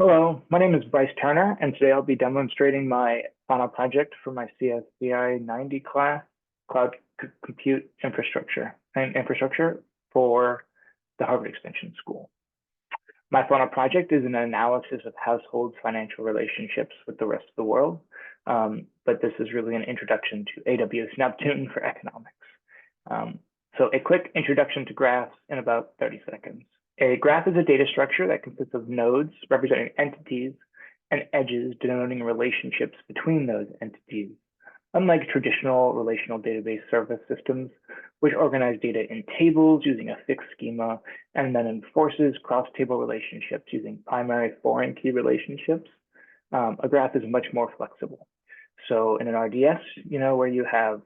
Hello, my name is Bryce Turner, and today I'll be demonstrating my final project for my CSCI-90 class, Cloud Compute Infrastructure and Infrastructure for the Harvard Extension School. My final project is an analysis of households' financial relationships with the rest of the world, but this is really an introduction to AWS Neptune for economics. So a quick introduction to graphs in about 30 seconds. A graph is a data structure that consists of nodes representing entities and edges denoting relationships between those entities. Unlike traditional relational database service systems, which organize data in tables using a fixed schema and then enforces cross-table relationships using primary foreign key relationships, a graph is much more flexible. So in an RDS, where you have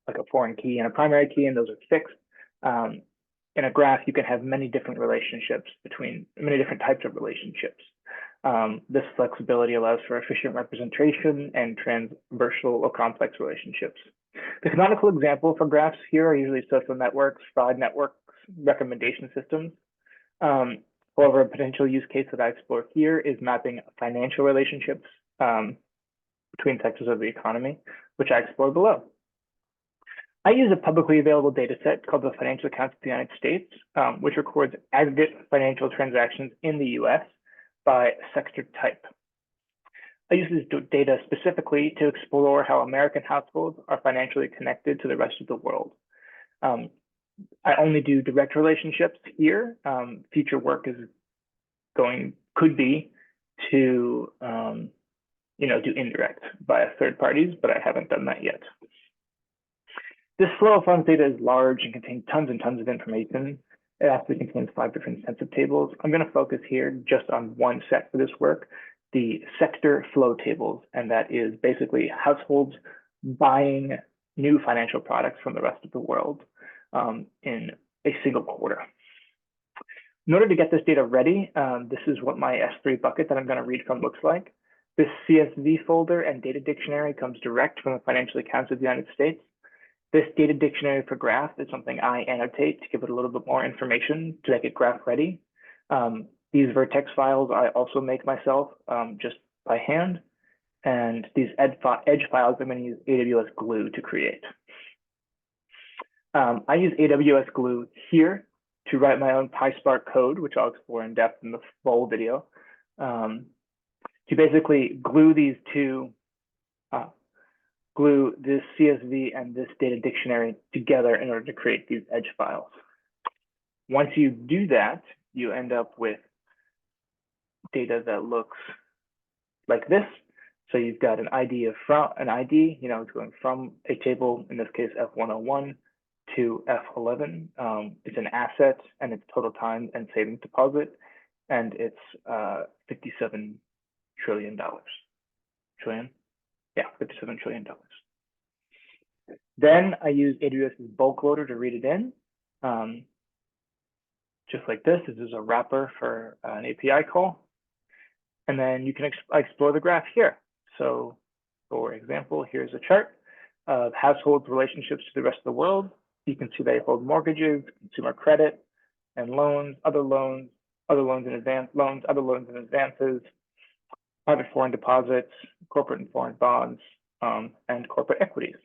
like a foreign key and a primary key, and those are fixed, in a graph, you can have many different relationships between many different types of relationships. This flexibility allows for efficient representation and transversal or complex relationships. The canonical example for graphs here are usually social networks, fraud networks, recommendation systems. However, a potential use case that I explore here is mapping financial relationships between sectors of the economy, which I explore below. I use a publicly available data set called the Financial Accounts of the United States, which records aggregate financial transactions in the US by sector type. I use this data specifically to explore how American households are financially connected to the rest of the world. I only do direct relationships here. Future work could be to do indirect via third parties, but I haven't done that yet. This flow of funds data is large and contains tons and tons of information. It actually contains 5 different sets of tables. I'm going to focus here just on one set for this work, the sector flow tables, and that is basically households buying new financial products from the rest of the world in a single quarter. In order to get this data ready, this is what my S3 bucket that I'm going to read from looks like. This CSV folder and data dictionary comes direct from the Financial Accounts of the United States. This data dictionary for graph is something I annotate to give it a little bit more information to make it graph ready. These vertex files I also make myself just by hand. And these edge files I'm going to use AWS Glue to create. I use AWS Glue here to write my own PySpark code, which I'll explore in depth in the full video, to basically glue these two glue this CSV and this data dictionary together in order to create these edge files. Once you do that, you end up with data that looks like this. So you've got an ID it's going from a table, in this case F101 to F11. It's an asset and it's total time and savings deposit, and it's $57 trillion. Yeah, $57 trillion. Then I use AWS's bulk loader to read it in. Just like this. This is a wrapper for an API call. And then you can explore the graph here. So for example, here's a chart of households' relationships to the rest of the world. You can see they hold mortgages, consumer credit, and loans, other loans and advances, private foreign deposits, corporate and foreign bonds, and corporate equities.